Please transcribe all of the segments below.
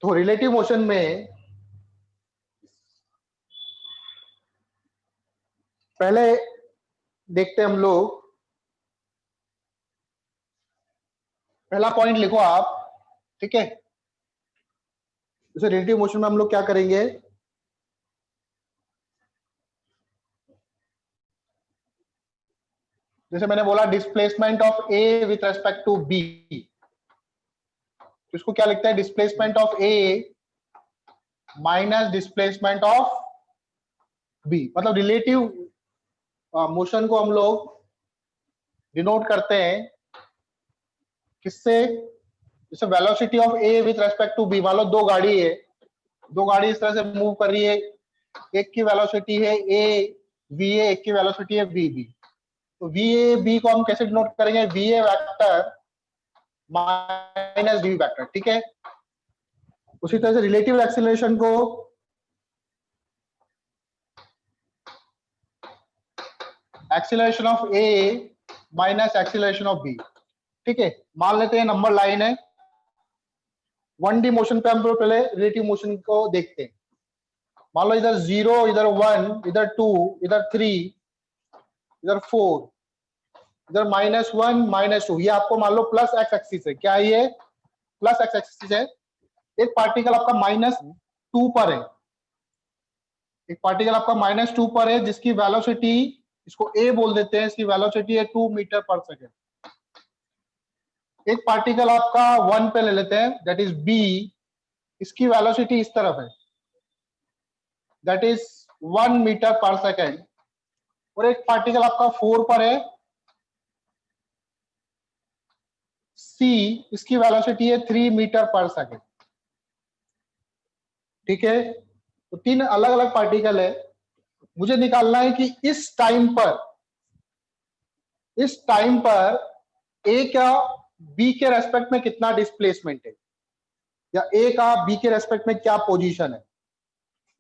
तो relative motion में पहले देखते हैं हम लोग, पहला पॉइंट लिखो आप, ठीक है। जैसे रिलेटिव मोशन में हम लोग क्या करेंगे, जैसे मैंने बोला displacement of A with respect to B, इसको क्या लिखते हैं, displacement of A minus displacement of B. मतलब रिलेटिव मोशन को हम लोग डिनोट करते हैं किससे, जैसे velocity of A with respect to B. मान लो दो गाड़ी है, दो गाड़ी इस तरह से मूव कर रही है, एक की वेलोसिटी है ए वी ए, एक की वेलोसिटी है वी बी। तो वी ए बी को हम कैसे डिनोट करेंगे, V A vector minus V vector, ठीक है। उसी तरह से रिलेटिव एक्सीलरेशन को acceleration of A minus acceleration of B, ठीक है। मान लेते हैं नंबर लाइन है, 1D मोशन पे हम लोग पहले रिलेटिव मोशन को देखते हैं। मान लो इधर 0, इधर 1, इधर 2, इधर 3, इधर 4, इधर -1 -2। ये आपको मान लो प्लस एक्स एक्सिस है, क्या है ये, प्लस एक्स एक्सिस है। एक पार्टिकल आपका -2 पर है, एक पार्टिकल आपका -2 पर है, जिसकी वेलोसिटी, इसको ए बोल देते हैं, इसकी वेलोसिटी है 2 मीटर पर सेकेंड। एक पार्टिकल आपका 1 पे ले लेते हैं, दैट इज बी, इसकी वेलोसिटी इस तरफ है, दैट इज 1 मीटर पर सेकेंड। और एक पार्टिकल आपका 4 पर है, सी, इसकी वेलोसिटी है 3 मीटर पर सेकेंड, ठीक है। तो तीन अलग अलग पार्टिकल है, मुझे निकालना है कि इस टाइम पर ए का बी के रेस्पेक्ट में कितना डिस्प्लेसमेंट है, या ए का बी के रेस्पेक्ट में क्या पोजीशन है।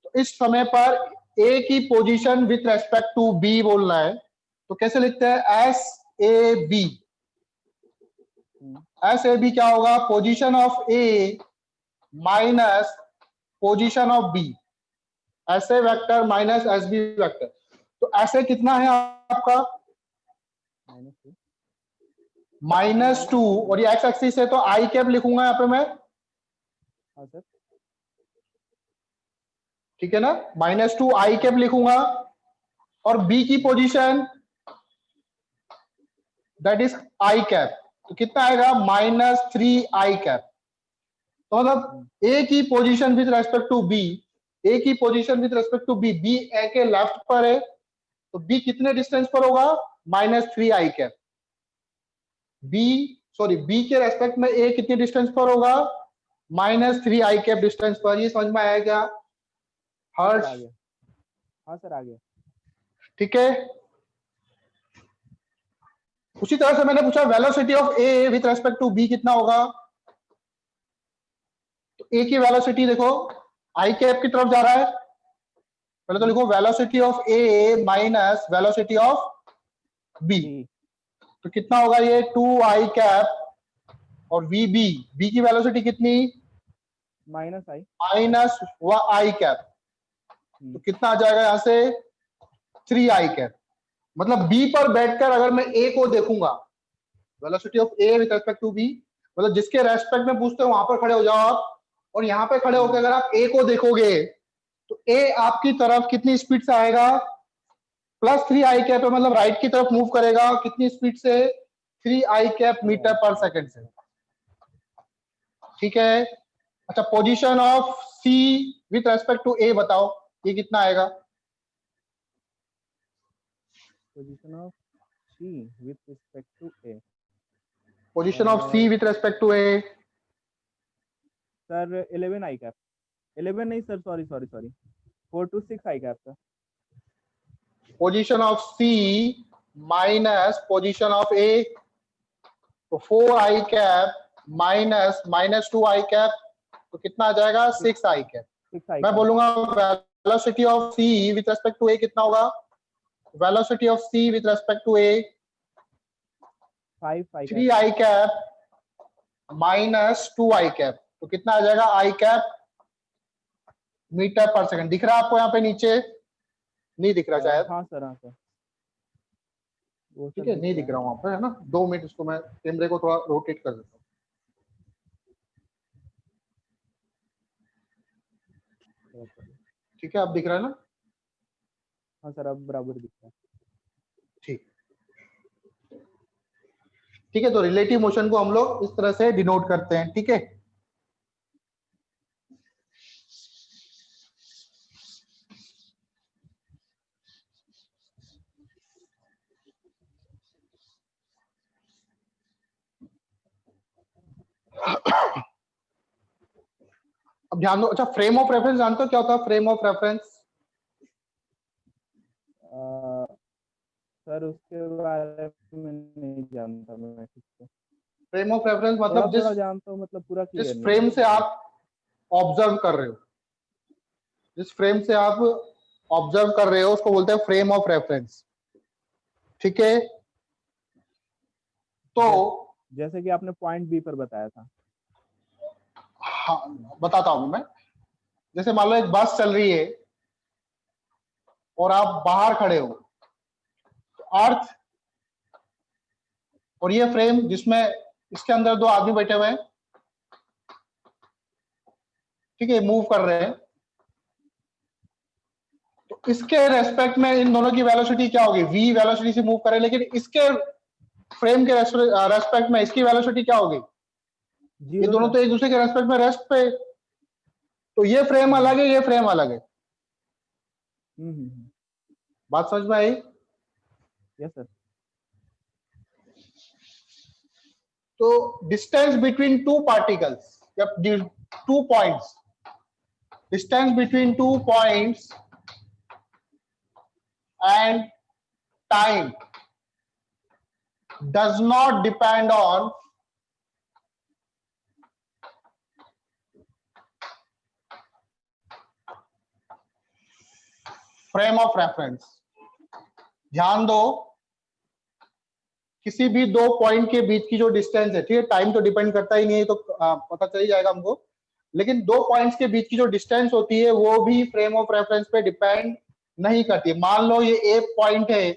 तो इस समय पर ए की position with respect to B बोलना है, तो कैसे लिखते हैं, S A B. S A B क्या होगा, position of A minus position of B, ऐसे vector minus S B vector. तो ऐसे कितना है आपका, -2, और ये एक्स एक्सिस है, तो आई कैप लिखूंगा यहाँ पे मैं, ठीक है ना, -2 आई कैप लिखूंगा। और बी की position that is I cap, तो कितना आएगा, -3 आई कैप। तो मतलब ए की position with respect to B, A की position with respect to B, B A के लेफ्ट पर है, तो बी कितने डिस्टेंस पर होगा, -3 आई कैप। बी के रेस्पेक्ट में ए कितने डिस्टेंस पर होगा, -3 आई कैप डिस्टेंस पर। ये समझ में आया क्या, हर्ष? हाँ सर आ गया। ठीक है। उसी तरह से मैंने पूछा velocity of A with respect to B कितना होगा, तो ए की वेलोसिटी देखो आई कैप की तरफ जा रहा है, पहले तो लिखो velocity of A minus velocity of B, तो कितना होगा ये 2 आई कैप। और वी बी की वेलोसिटी कितनी, माइनस आई कैप, तो कितना आ जाएगा यहां से 3 आई कैप। मतलब बी पर बैठकर अगर मैं ए को देखूंगा, velocity of A with respect to B, मतलब जिसके रेस्पेक्ट में पूछते हो वहां पर खड़े हो जाओ आप, और यहां पे खड़े होकर अगर आप ए को देखोगे तो ए आपकी तरफ कितनी स्पीड से आएगा, +3 आई कैप है, मतलब राइट की तरफ मूव करेगा, कितनी स्पीड से, 3 आई कैप मीटर पर सेकेंड से, ठीक है। अच्छा, position of C with respect to A बताओ, ये कितना आएगा, position of C with respect to A, position of C with respect to A sir 11 I cap, 11 नहीं sir, sorry 4 to 6 I cap sir. Position of C minus position of A, तो 4 I cap minus -2 I cap, तो कितना आ जाएगा 6 I cap. मैं बोलूंगा velocity of C with respect to A कितना होगा, velocity of C with respect to A 3 I cap -2 I cap, तो कितना आ जाएगा आई कैप मीटर पर सेकंड। दिख रहा है आपको यहाँ पे नीचे? नहीं दिख रहा शायद। हाँ सर, हाँ सर, वो ठीक सर है, दिख नहीं रहा दिख है। रहा हूँ वहां पे, है ना। 2 मिनट इसको मैं कैमरे को थोड़ा रोटेट कर देता हूँ। ठीक है, अब दिख रहा है ना? हाँ सर, अब बराबर दिख रहा है। ठीक। ठीक है, तो रिलेटिव मोशन को हम लोग इस तरह से डिनोट करते हैं। ठीक है, अब ध्यान दो। अच्छा, फ्रेम ऑफ रेफरेंस जानते हो क्या होता है? फ्रेम ऑफ रेफरेंस सर उसके बारे में नहीं जानता मैं ठीक से। फ्रेम ऑफ रेफरेंस थोड़ा मतलब थोड़ा जानता हूँ, मतलब पूरा जिस क्लियर नहीं है। फ्रेम से आप ऑब्जर्व कर रहे हो, जिस फ्रेम से आप ऑब्जर्व कर रहे हो उसको बोलते हैं फ्रेम ऑफ रेफरेंस। ठीक है, तो जैसे कि आपने पॉइंट बी पर बताया था। हाँ, बताता हूं मैं। जैसे मान लो एक बस चल रही है और आप बाहर खड़े हो, तो अर्थ और ये फ्रेम जिसमें इसके अंदर 2 आदमी बैठे हुए हैं, ठीक है, मूव कर रहे हैं, तो इसके रेस्पेक्ट में इन दोनों की वेलोसिटी क्या होगी? v वेलोसिटी से मूव करे, लेकिन इसके फ्रेम के रेस्पेक्ट में इसकी वेलोसिटी क्या होगी? ये 0 दोनों सर। तो एक दूसरे के रेस्पेक्ट में रेस्ट पे, तो ये फ्रेम अलग है, ये फ्रेम अलग है। बात समझ में आई? Yes sir. तो डिस्टेंस बिटवीन 2 पार्टिकल्स या 2 points, distance between 2 points and time does not depend on frame of reference। ध्यान दो, किसी भी 2 पॉइंट के बीच की जो डिस्टेंस है, ठीक है, टाइम तो डिपेंड करता ही नहीं है, तो पता चल ही जाएगा हमको, लेकिन 2 पॉइंट्स के बीच की जो डिस्टेंस होती है वो भी फ्रेम ऑफ रेफरेंस पे डिपेंड नहीं करती है। मान लो ये ए पॉइंट है,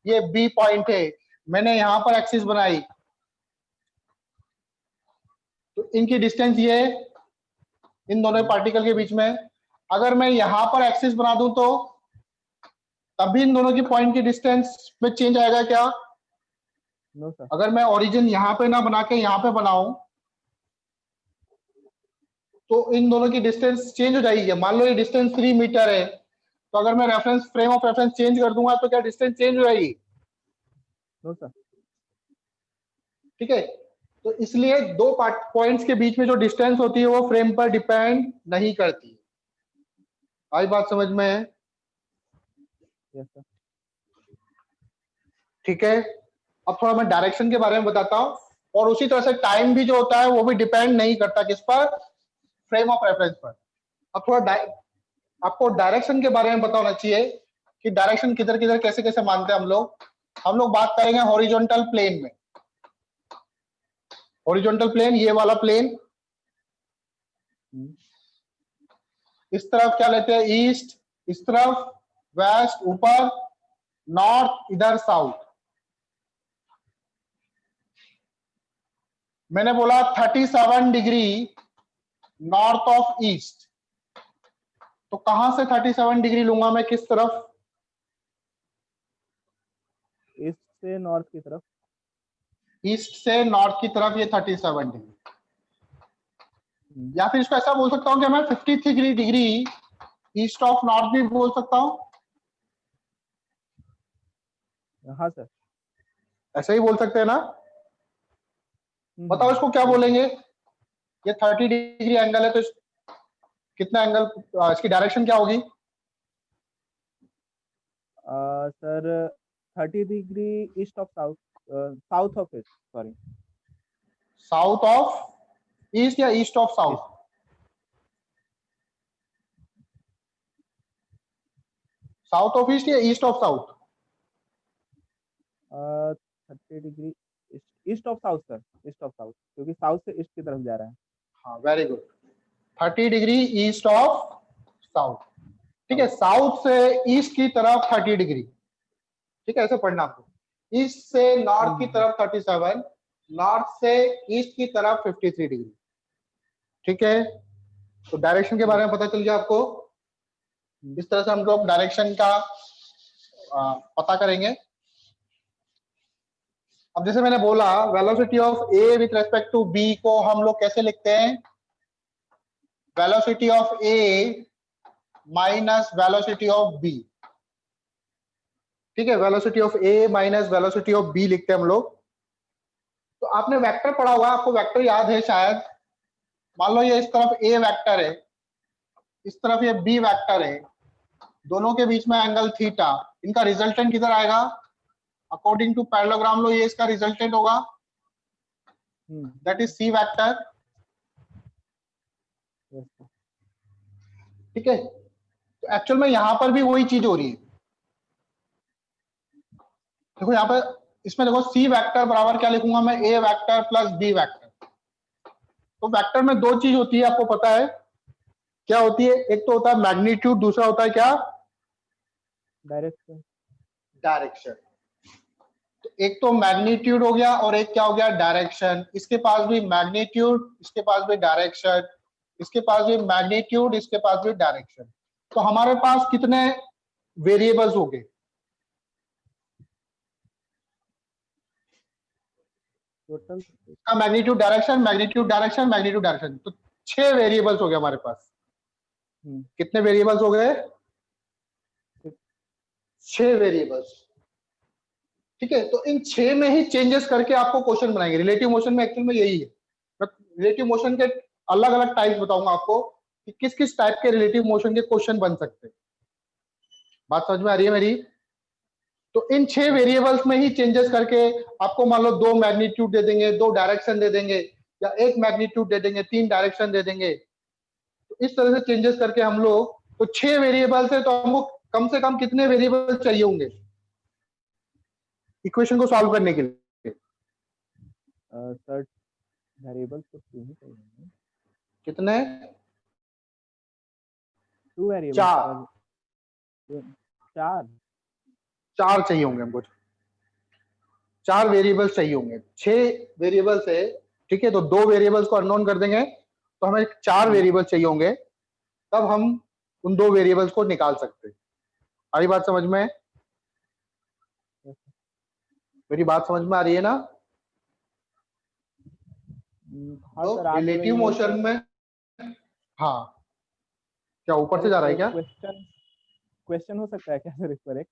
ये बी पॉइंट है, मैंने यहां पर एक्सिस बनाई, तो इनकी डिस्टेंस ये इन दोनों पार्टिकल के बीच में। अगर मैं यहां पर एक्सिस बना दूं तो तभी इन दोनों की पॉइंट की डिस्टेंस में चेंज आएगा क्या? No sir. अगर मैं ओरिजिन यहां पे ना बना के यहां पे बनाऊं तो इन दोनों की डिस्टेंस चेंज हो जाएगी। मान लो ये डिस्टेंस 3 मीटर है, तो अगर मैं reference frame of reference change कर दूंगा तो क्या डिस्टेंस चेंज हो जाएगी? No sir. ठीक है, तो इसलिए 2 पॉइंट्स के बीच में जो डिस्टेंस होती है वो फ्रेम पर डिपेंड नहीं करती। आई बात समझ में? Yes sir. ठीक है, अब थोड़ा मैं डायरेक्शन के बारे में बताता हूं, और उसी तरह से टाइम भी जो होता है वो भी डिपेंड नहीं करता किस पर? फ्रेम ऑफ रेफरेंस पर। अब थोड़ा आपको डायरेक्शन के बारे में पता होना चाहिए कि डायरेक्शन किधर किधर कैसे कैसे मानते हैं हम लोग। हम लोग बात करेंगे हॉरिजॉन्टल प्लेन में। हॉरिजॉन्टल प्लेन, ये वाला प्लेन, इस तरफ क्या लेते हैं? ईस्ट, इस तरफ वेस्ट, ऊपर नॉर्थ, इधर साउथ। मैंने बोला 37 डिग्री नॉर्थ ऑफ ईस्ट, तो कहां से 37 डिग्री लूंगा मैं? किस तरफ? ईस्ट से नॉर्थ की तरफ। ईस्ट से नॉर्थ की तरफ ये 37 डिग्री। या फिर इसको ऐसा बोल सकता हूं कि मैं 53 डिग्री ईस्ट ऑफ नॉर्थ भी बोल सकता हूं। हाँ सर। ऐसे ही बोल सकते हैं ना? बताओ इसको क्या बिल्कुल। बोलेंगे? ये 30 डिग्री एंगल है, तो कितना एंगल, इसकी डायरेक्शन क्या होगी? Sir 30 degree east of south, south of it, sorry. South of east या east of east. South? South of east या east of south? 30 degree east of south sir, east of south, क्योंकि south से east की तरफ जा रहा है। हाँ very good, 30 degree east of south. ठीक है, साउथ से ईस्ट की तरफ 30 डिग्री। ठीक है, ऐसे पढ़ना आपको, ईस्ट से नॉर्थ की तरफ 37, नॉर्थ से ईस्ट की तरफ 53 डिग्री। ठीक है, तो डायरेक्शन के बारे में पता चल गया आपको। इस तरह से हम लोग डायरेक्शन का पता करेंगे। अब जैसे मैंने बोला, velocity of A with respect to B को हम लोग कैसे लिखते हैं, velocity of A minus velocity of B. ठीक है, velocity of A minus velocity of B लिखते हैं हम लोग। तो आपने वेक्टर पढ़ा हुआ, आपको वेक्टर याद है शायद। मान लो ये इस तरफ ए वेक्टर है, इस तरफ ये बी वेक्टर है, दोनों के बीच में एंगल थीटा, इनका रिजल्टेंट किधर आएगा, अकॉर्डिंग टू पैरेललोग्राम लो ये इसका रिजल्टेंट होगा, दैट इज सी वेक्टर। ठीक है, तो एक्चुअल में यहां पर भी वही चीज हो रही है। देखो यहाँ पर, इसमें देखो सी वेक्टर बराबर क्या लिखूंगा मैं, ए वेक्टर प्लस बी वेक्टर। तो वेक्टर में दो चीज होती है, आपको पता है क्या होती है, एक तो होता है मैग्नीट्यूड, दूसरा होता है क्या, डायरेक्शन। डायरेक्शन। तो एक तो मैग्नीट्यूड हो गया और एक क्या हो गया, डायरेक्शन। इसके पास भी मैग्नीट्यूड, इसके पास भी डायरेक्शन, इसके पास भी मैग्नीट्यूड, इसके पास भी डायरेक्शन। तो हमारे पास कितने वेरिएबल्स हो गए, टोटल का magnitude direction, magnitude direction, magnitude direction, तो 6 वेरिएबल्स हो गए हमारे पास। कितने वेरिएबल्स हो गए, 6 वेरिएबल्स। ठीक है, तो इन 6 में ही चेंजेस करके आपको क्वेश्चन बनाएंगे। रिलेटिव मोशन में एक्चुअल में यही है। मैं रिलेटिव मोशन के अलग अलग टाइप्स बताऊंगा आपको कि किस किस टाइप के रिलेटिव मोशन के क्वेश्चन बन सकते हैं। बात समझ में आ रही है मेरी। तो इन 6 वेरिएबल्स में ही चेंजेस करके आपको मान लो 2 मैग्नीट्यूड दे देंगे, 2 डायरेक्शन दे देंगे, या 1 मैग्नीट्यूड दे देंगे, 3 डायरेक्शन दे देंगे। तो इस तरह से चेंजेस करके हम लोग, तो 6 वेरिएबल्स है तो हमको कम से कम कितने वेरिएबल चाहिए होंगे इक्वेशन को सॉल्व करने के लिए, सर वेरिएबल्स तो 2 ही चाहिए। कितने, 2 वेरिएबल्स 4 4 4 चाहिए होंगे हमको, 4 वेरिएबल्स चाहिए होंगे। 6 वेरिएबल्स है, ठीक है, तो 2 वेरिएबल्स को अननोन कर देंगे तो हमें 4 वेरिएबल्स चाहिए होंगे, तब हम उन 2 वेरिएबल्स को निकाल सकते हैं। आई बात समझ में, मेरी बात समझ में आ रही है ना। हाँ तो सर, आप रिलेटिव ये मोशन में, हाँ क्या ऊपर सर से जा एक रहा है क्या, क्वेश्चन हो सकता है क्या सर इस पर एक?